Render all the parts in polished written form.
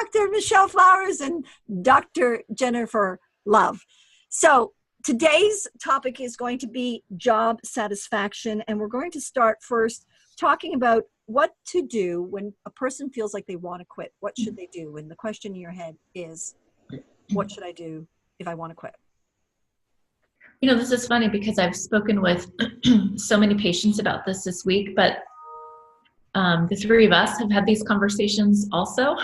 Dr. Michelle Flowers and Dr. Jennifer Love. So today's topic is going to be job satisfaction, and we're going to start first talking about what to do when a person feels like they want to quit. What should they do? And the question in your head is, what should I do if I want to quit? You know, this is funny because I've spoken with so many patients about this week, but the three of us have had these conversations also.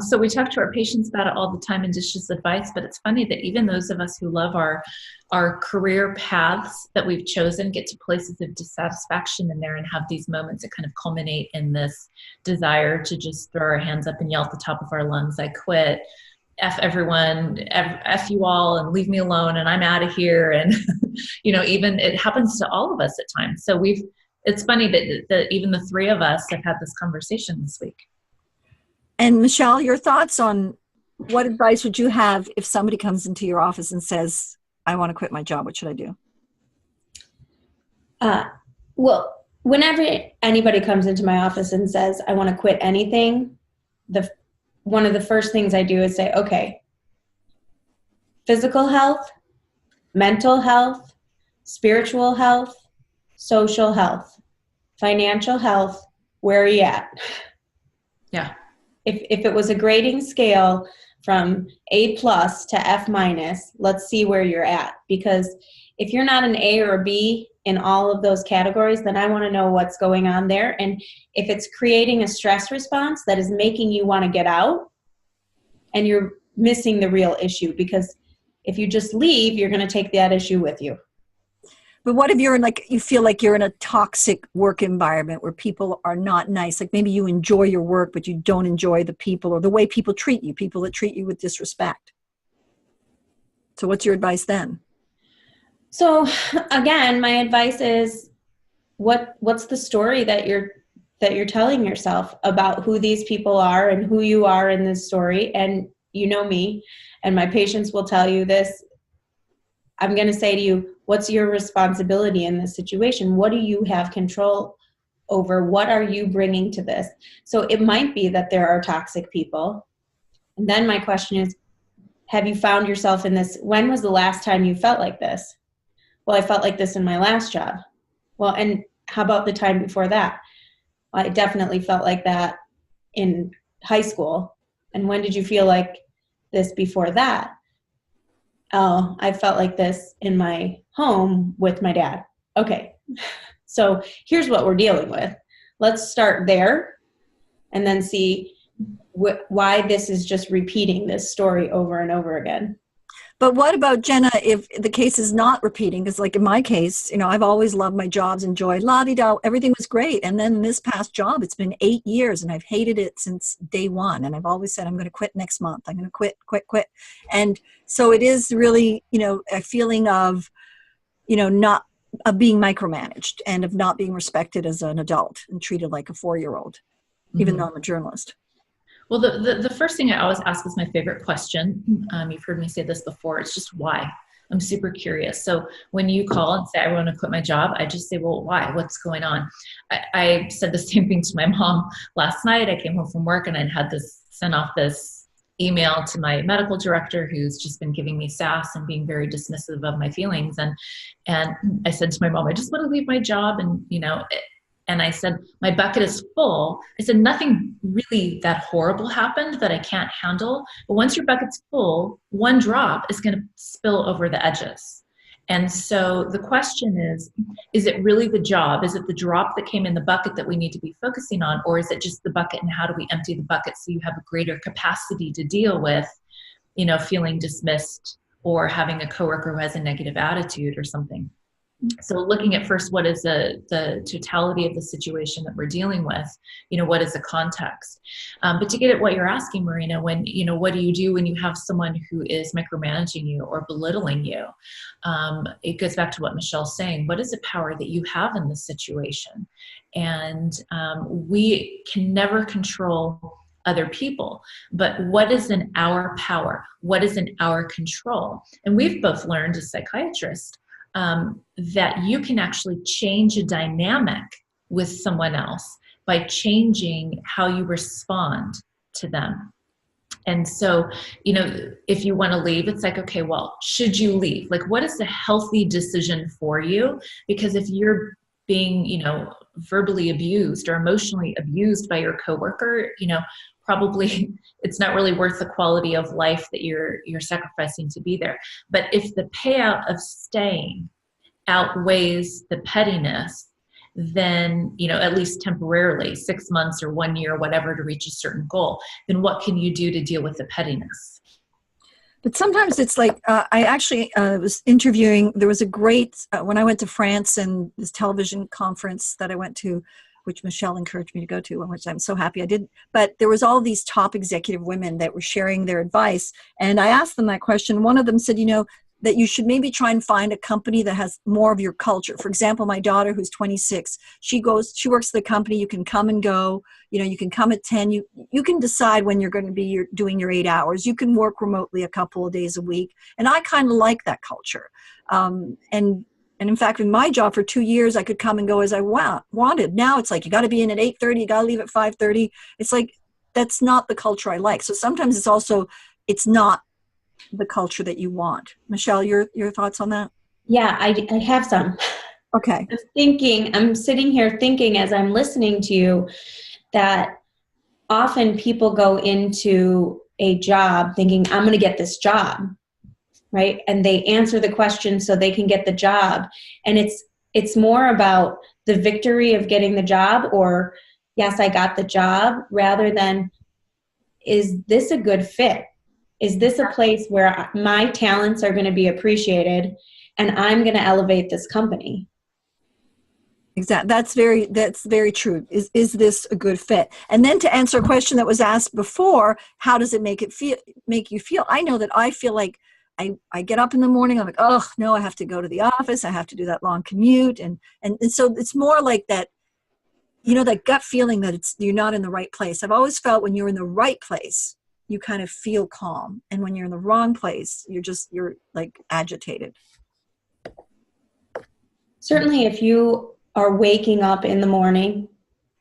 So we talk to our patients about it all the time and just as advice, but it's funny that even those of us who love our career paths that we've chosen get to places of dissatisfaction in there and have these moments that kind of culminate in this desire to just throw our hands up and yell at the top of our lungs, I quit, F everyone, F you all, and leave me alone, and I'm out of here. And, you know, even it happens to all of us at times. So it's funny that even the three of us have had this conversation this week. And Michelle, your thoughts on what advice would you have if somebody comes into your office and says, I want to quit my job, what should I do? Well, whenever anybody comes into my office and says, I want to quit anything, one of the first things I do is say, okay, physical health, mental health, spiritual health, social health, financial health, where are you at? Yeah. If it was a grading scale from A+ to F-, let's see where you're at. Because if you're not an A or a B in all of those categories, then I want to know what's going on there. And if it's creating a stress response that is making you want to get out, and you're missing the real issue, because if you just leave, you're going to take that issue with you. But what if you're in you feel like you're in a toxic work environment where people are not nice? Like maybe you enjoy your work, but you don't enjoy the people or the way people treat you, people that treat you with disrespect. So what's your advice then? So again, my advice is what's the story that you're telling yourself about who these people are and who you are in this story. And you know me, and my patients will tell you this. I'm going to say to you, what's your responsibility in this situation? What do you have control over? What are you bringing to this? So it might be that there are toxic people. And then my question is, have you found yourself in this? When was the last time you felt like this? Well, I felt like this in my last job. Well, and how about the time before that? I definitely felt like that in high school. And when did you feel like this before that? Oh, I felt like this in my home with my dad. Okay, so here's what we're dealing with. Let's start there and then see why this is just repeating this story over and over again. But what about, Jenna, if the case is not repeating? Because like in my case, you know, I've always loved my jobs, enjoyed la-di-da, everything was great. And then this past job, it's been 8 years and I've hated it since day one. And I've always said, I'm going to quit next month. I'm going to quit. And so it is really, you know, a feeling of, you know, not of being micromanaged and of not being respected as an adult and treated like a 4-year-old, even though I'm a journalist. Well, the first thing I always ask is my favorite question. You've heard me say this before. It's just why. I'm super curious. So when you call and say, I want to quit my job, I just say, well, why? What's going on? I said the same thing to my mom last night. I came home from work and I'd had sent off this email to my medical director who's just been giving me sass and being very dismissive of my feelings. And I said to my mom, I just want to leave my job. And, you know, and I said, my bucket is full. I said, nothing really that horrible happened that I can't handle. But once your bucket's full, one drop is going to spill over the edges. And so the question is it really the job? Is it the drop that came in the bucket that we need to be focusing on? Or is it just the bucket, and how do we empty the bucket so you have a greater capacity to deal with, you know, feeling dismissed or having a coworker who has a negative attitude or something? So looking at first, what is the totality of the situation that we're dealing with? You know, what is the context? But to get at what you're asking, Marina, when, you know, what do you do when you have someone who is micromanaging you or belittling you? It goes back to what Michelle's saying. What is the power that you have in this situation? And we can never control other people, but what is in our power? What is in our control? And we've both learned as psychiatrists that you can actually change a dynamic with someone else by changing how you respond to them. And so, you know, if you want to leave, it's like, okay, well, should you leave? Like, what is the healthy decision for you? Because if you're being, you know, verbally abused or emotionally abused by your coworker, you know, probably it's not really worth the quality of life that you're sacrificing to be there. But if the payout of staying outweighs the pettiness, then, you know, at least temporarily, 6 months or 1 year, whatever, to reach a certain goal, then what can you do to deal with the pettiness? But sometimes it's like, I actually was interviewing, there was a great, when I went to France and this television conference that I went to, which Michelle encouraged me to go to, which I'm so happy I did. But there was all these top executive women that were sharing their advice. And I asked them that question. One of them said, you know, that you should maybe try and find a company that has more of your culture. For example, my daughter, who's 26, she works at the company. You can come and go. You know, you can come at 10. You can decide when you're going to be doing your 8 hours. You can work remotely a couple of days a week. And I kind of like that culture. And in fact, in my job for 2 years, I could come and go as I wanted. Now it's like, you got to be in at 8:30. You got to leave at 5:30. It's like, that's not the culture I like. So sometimes it's not the culture that you want. Michelle, your thoughts on that? Yeah, I have some. Okay. I'm sitting here thinking as I'm listening to you that often people go into a job thinking, I'm going to get this job, right? And they answer the question so they can get the job. And it's more about the victory of getting the job, or yes, I got the job, rather than, is this a good fit? Is this a place where my talents are going to be appreciated and I'm going to elevate this company? Exactly. That's very true. Is this a good fit? And then to answer a question that was asked before, how does it make you feel? I know that I feel like I get up in the morning, I'm like, oh no, I have to go to the office. I have to do that long commute. And so it's more like that, you know, that gut feeling that you're not in the right place. I've always felt when you're in the right place, you kind of feel calm. And when you're in the wrong place, you're like agitated. Certainly, if you are waking up in the morning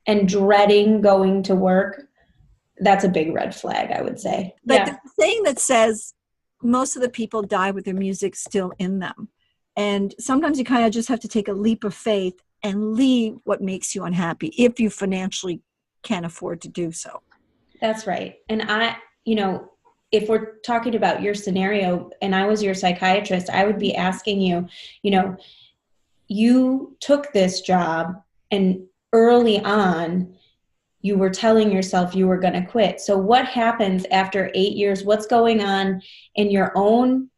and dreading going to work, that's a big red flag, I would say. But there's a saying that says most of the people die with their music still in them. And sometimes you kind of just have to take a leap of faith and leave what makes you unhappy if you financially can afford to do so. That's right. And you know, if we're talking about your scenario and I was your psychiatrist, I would be asking you, you know, you took this job and early on you were telling yourself you were going to quit. So what happens after 8 years? What's going on in your own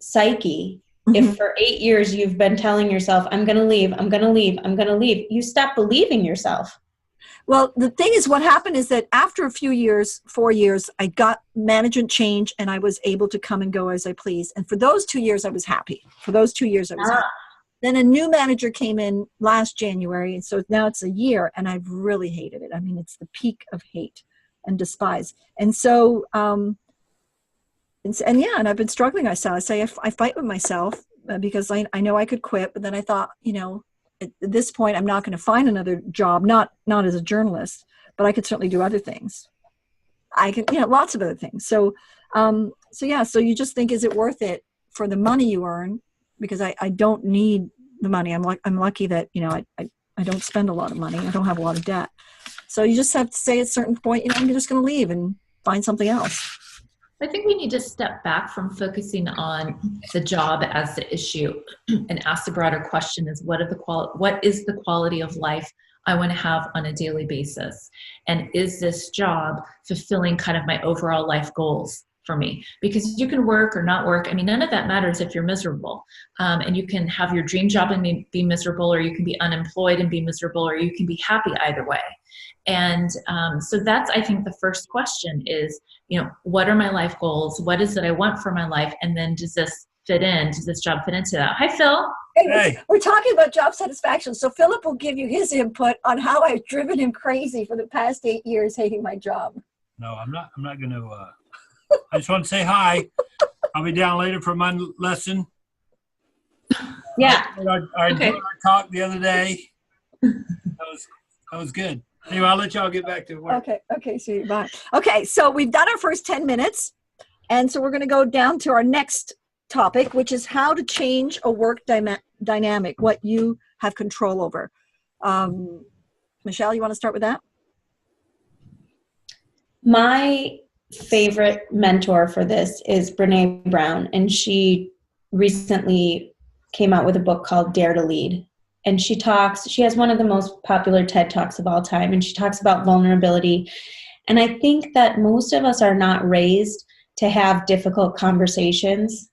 psyche? Mm-hmm. If for 8 years you've been telling yourself, I'm going to leave, I'm going to leave, I'm going to leave, you stop believing yourself. Well, the thing is, what happened is that after a few years, 4 years, I got management change and I was able to come and go as I pleased. And for those 2 years, I was happy. For those 2 years, I was happy. Then a new manager came in last January. And so now it's a year and I've really hated it. I mean, it's the peak of hate and despise. And so, and I've been struggling. I fight with myself because I know I could quit, but then I thought, you know, at this point, I'm not going to find another job, not as a journalist, but I could certainly do other things. I can, lots of other things. So you just think, is it worth it for the money you earn? Because I don't need the money. I'm lucky that, you know, I don't spend a lot of money. I don't have a lot of debt. So you just have to say at a certain point, you know, I'm just going to leave and find something else. I think we need to step back from focusing on the job as the issue and ask the broader question is what is the quality of life I want to have on a daily basis? And is this job fulfilling kind of my overall life goals for me? Because you can work or not work. I mean, none of that matters if you're miserable. And you can have your dream job and be miserable, or you can be unemployed and be miserable, or you can be happy either way. And so that's, I think, the first question is, you know, what are my life goals? What is it I want for my life? And then does this fit in? Does this job fit into that? Hi, Phil. Hey. We're talking about job satisfaction. So Philip will give you his input on how I've driven him crazy for the past 8 years hating my job. No, I'm not going to. I just want to say hi. I'll be down later for my lesson. Yeah. Our talk the other day. That was good. Anyway, I'll let y'all get back to work. Okay, see, bye. Okay, so we've done our first 10 minutes, and so we're going to go down to our next topic, which is how to change a work dynamic, what you have control over. Michelle, you want to start with that? My favorite mentor for this is Brene Brown, and she recently came out with a book called Dare to Lead. And she has one of the most popular TED Talks of all time, and she talks about vulnerability. And I think that most of us are not raised to have difficult conversations.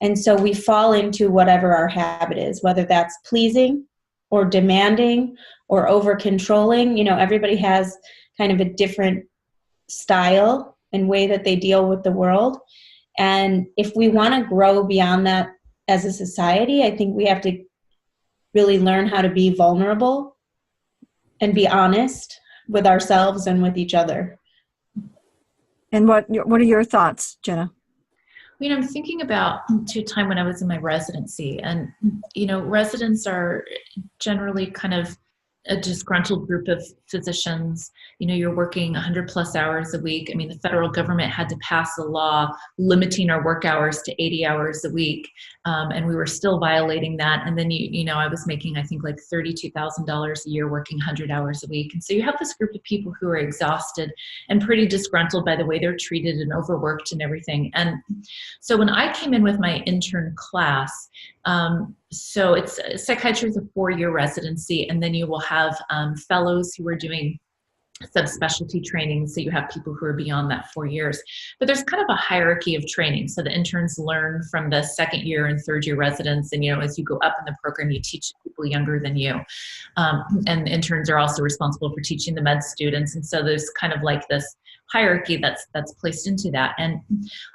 And so we fall into whatever our habit is, whether that's pleasing or demanding or over controlling. You know, everybody has kind of a different style and way that they deal with the world. And if we want to grow beyond that as a society, I think we have to really learn how to be vulnerable and be honest with ourselves and with each other. And what are your thoughts, Jenna? You know, I'm thinking about to a time when I was in my residency, and, you know, residents are generally kind of a disgruntled group of physicians. You know, you're working 100 plus hours a week. I mean, the federal government had to pass a law limiting our work hours to 80 hours a week. And we were still violating that. And then, you know, I was making, I think, like $32,000 a year working 100 hours a week. And so you have this group of people who are exhausted and pretty disgruntled by the way they're treated and overworked and everything. And so when I came in with my intern class, so it's psychiatry is a 4-year residency, and then you will have fellows who are doing subspecialty training. So you have people who are beyond that 4 years. But there's kind of a hierarchy of training. So the interns learn from the 2nd year and 3rd year residents. And, you know, as you go up in the program, you teach people younger than you. And interns are also responsible for teaching the med students. And so there's kind of like this hierarchy that's placed into that. And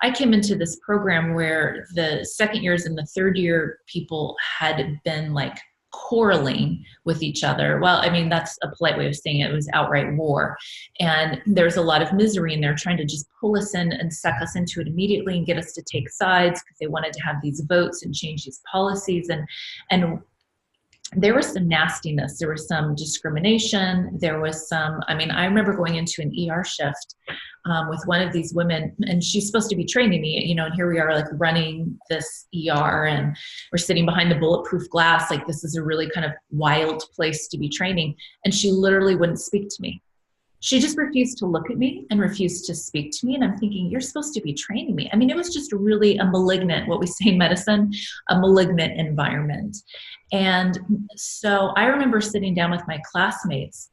I came into this program where the 2nd years and the 3rd year people had been like quarreling with each other. Well, I mean, that's a polite way of saying it. It was outright war. And there's a lot of misery in there trying to just pull us in and suck us into it immediately and get us to take sides because they wanted to have these votes and change these policies. And there was some nastiness. There was some discrimination. There was some, I mean, I remember going into an ER shift with one of these women, and she's supposed to be training me, you know, and here we are like running this ER and we're sitting behind the bulletproof glass. Like this is a really kind of wild place to be training. And she literally wouldn't speak to me. She just refused to look at me and refused to speak to me. And I'm thinking, you're supposed to be training me. I mean, it was just really a malignant, what we say in medicine, a malignant environment. And so I remember sitting down with my classmates,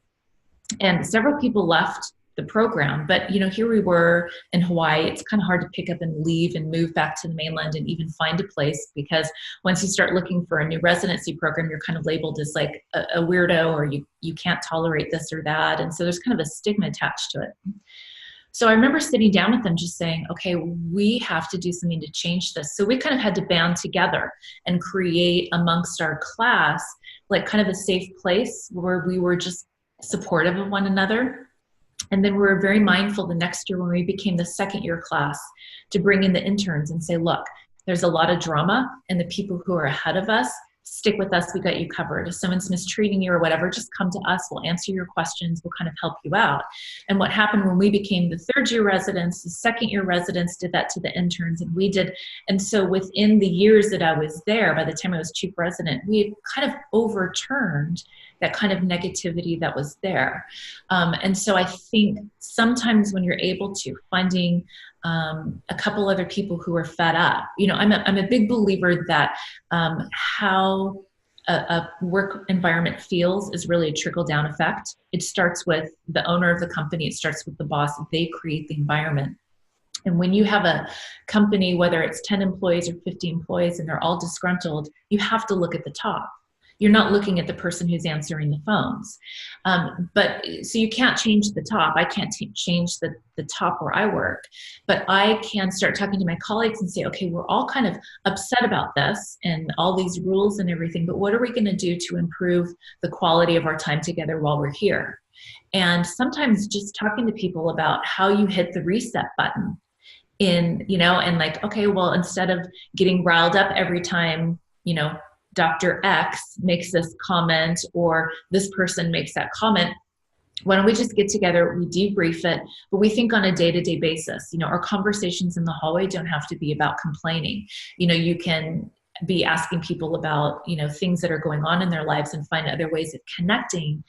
and several people left the program, but you know, here we were in Hawaii. It's kind of hard to pick up and leave and move back to the mainland and even find a place, because once you start looking for a new residency program, you're kind of labeled as like a weirdo, or you can't tolerate this or that. And so there's kind of a stigma attached to it. So I remember sitting down with them just saying, okay, we have to do something to change this. So we kind of had to band together and create amongst our class, like kind of a safe place where we were just supportive of one another. And then we were very mindful the next year when we became the 2nd year class to bring in the interns and say, look, there's a lot of drama, and the people who are ahead of us, stick with us, we got you covered. If someone's mistreating you or whatever, just come to us, we'll answer your questions, we'll kind of help you out. And what happened when we became the 3rd year residents, the 2nd year residents did that to the interns, and we did. And so within the years that I was there, by the time I was chief resident, we had kind of overturned that kind of negativity that was there. And so I think sometimes when you're able to, finding a couple other people who are fed up, you know, I'm a big believer that how a work environment feels is really a trickle-down effect. It starts with the owner of the company. It starts with the boss. They create the environment. And when you have a company, whether it's 10 employees or 50 employees, and they're all disgruntled, you have to look at the top. You're not looking at the person who's answering the phones. But so you can't change the top. I can't change the top where I work, but I can start talking to my colleagues and say, okay, we're all kind of upset about this and all these rules and everything, but what are we going to do to improve the quality of our time together while we're here? And sometimes just talking to people about how you hit the reset button in, you know, and like, okay, well, instead of getting riled up every time, you know, Dr. X makes this comment or this person makes that comment, Why don't we just get together, we debrief it, but we think on a day-to-day basis. You know, our conversations in the hallway don't have to be about complaining. You know, you can be asking people about, you know, things that are going on in their lives and find other ways of connecting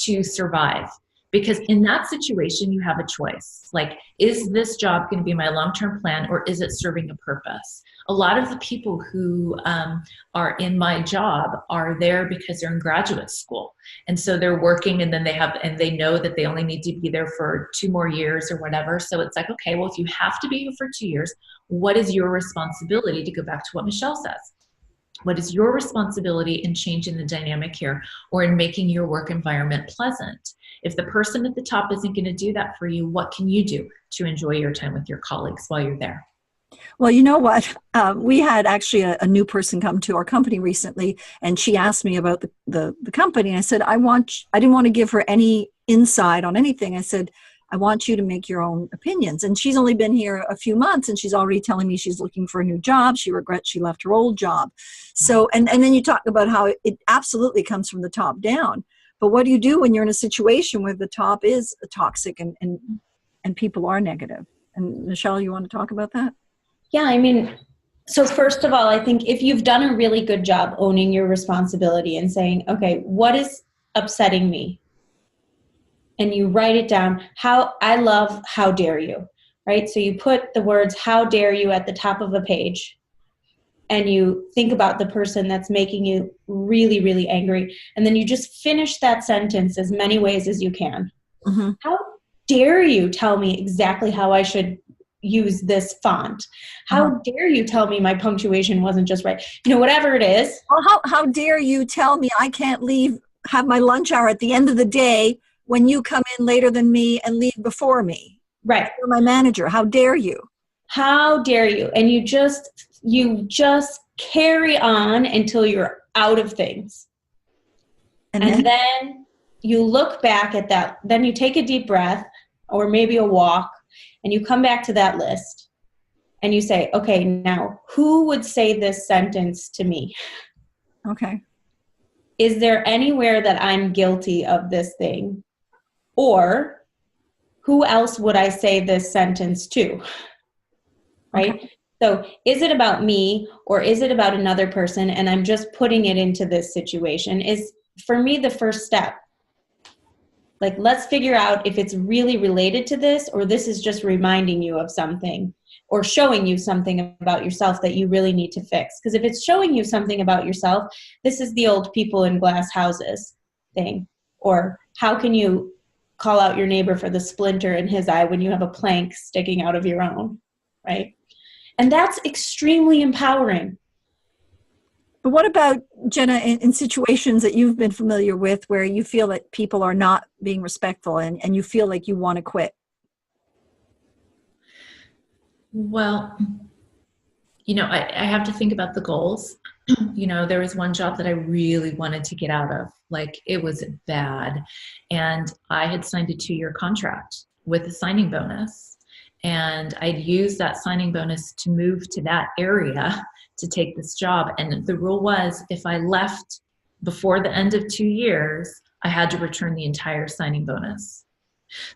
to survive. Because in that situation, you have a choice. Like, is this job going to be my long-term plan, or is it serving a purpose? A lot of the people who are in my job are there because they're in graduate school. And so they're working, and then they know that they only need to be there for 2 more years or whatever. So it's like, okay, well, if you have to be here for 2 years, what is your responsibility, to go back to what Michelle says? What is your responsibility in changing the dynamic here, or in making your work environment pleasant? If the person at the top isn't going to do that for you, what can you do to enjoy your time with your colleagues while you're there? Well, you know what? We had actually a new person come to our company recently, and she asked me about the company. And I said, I didn't want to give her any insight on anything. I said, I want you to make your own opinions. And she's only been here a few months, and she's already telling me she's looking for a new job. She regrets she left her old job. So, and then you talk about how it absolutely comes from the top down. But what do you do when you're in a situation where the top is toxic and people are negative? And Michelle, you want to talk about that? Yeah, I mean, so first of all, I think if you've done a really good job owning your responsibility and saying, okay, what is upsetting me? And you write it down. How dare you, right? So you put the words, how dare you, at the top of a page. And you think about the person that's making you really, really angry. And then you just finish that sentence as many ways as you can. Mm-hmm. How dare you tell me exactly how I should use this font? How dare you tell me my punctuation wasn't just right? You know, whatever it is. Well, how dare you tell me I can't have my lunch hour at the end of the day when you come in later than me and leave before me? Right. You're my manager. How dare you? How dare you? And you just carry on until you're out of things. And then you look back at that. Then you take a deep breath, or maybe a walk, and you come back to that list and you say, okay, now who would say this sentence to me? Okay. Is there anywhere that I'm guilty of this thing? Or who else would I say this sentence to? Right? Okay. So is it about me, or is it about another person, and I'm just putting it into this situation? Is, for me, the first step. Like, let's figure out if it's really related to this, or this is just reminding you of something, or showing you something about yourself that you really need to fix. Because if it's showing you something about yourself, this is the old people in glass houses thing. Or how can you call out your neighbor for the splinter in his eye when you have a plank sticking out of your own, right? And that's extremely empowering. But what about, Jenna, in situations that you've been familiar with where you feel that people are not being respectful and you feel like you want to quit? Well, you know, I have to think about the goals. You know, there was one job that I really wanted to get out of. Like, it was bad. And I had signed a 2-year contract with a signing bonus. And I'd used that signing bonus to move to that area to take this job. And the rule was, if I left before the end of 2 years, I had to return the entire signing bonus.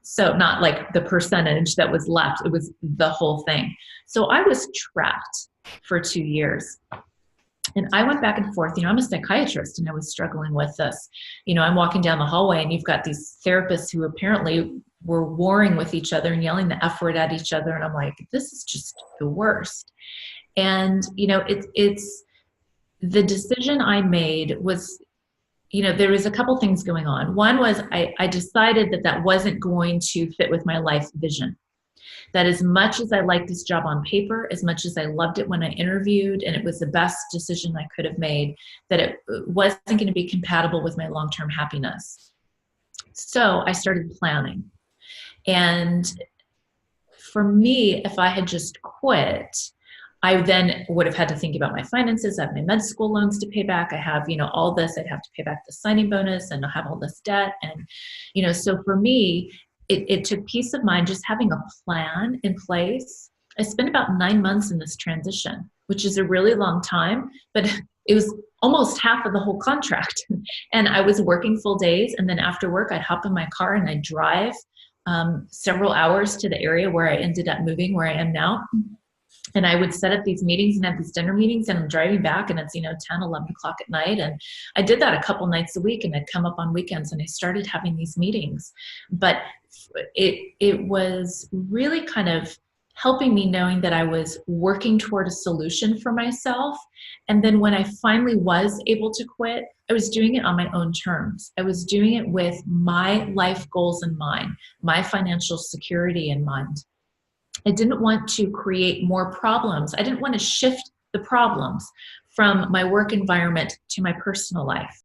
So not like the percentage that was left, it was the whole thing. So I was trapped for 2 years. And I went back and forth. You know, I'm a psychiatrist, and I was struggling with this. You know, I'm walking down the hallway, and you've got these therapists who apparently were warring with each other and yelling the F word at each other. And I'm like, this is just the worst. And, you know, it's the decision I made was, you know, there was a couple things going on. One was I decided that wasn't going to fit with my life vision. That as much as I liked this job on paper, as much as I loved it when I interviewed, and it was the best decision I could have made, that it wasn't going to be compatible with my long-term happiness. So I started planning. And for me, if I had just quit, I then would have had to think about my finances. I have my med school loans to pay back. I have, you know, all this. I'd have to pay back the signing bonus, and I'll have all this debt. And, you know, so for me, it took peace of mind just having a plan in place. I spent about 9 months in this transition, which is a really long time, but it was almost half of the whole contract. And I was working full days. And then after work, I'd hop in my car and I'd drive several hours to the area where I ended up moving, where I am now. And I would set up these meetings and have these dinner meetings, and I'm driving back and it's, 10, 11 o'clock at night. And I did that a couple nights a week, and I'd come up on weekends and I started having these meetings. But it was really kind of helping me, knowing that I was working toward a solution for myself. And then when I finally was able to quit, I was doing it on my own terms. I was doing it with my life goals in mind, my financial security in mind. I didn't want to create more problems. I didn't want to shift the problems from my work environment to my personal life.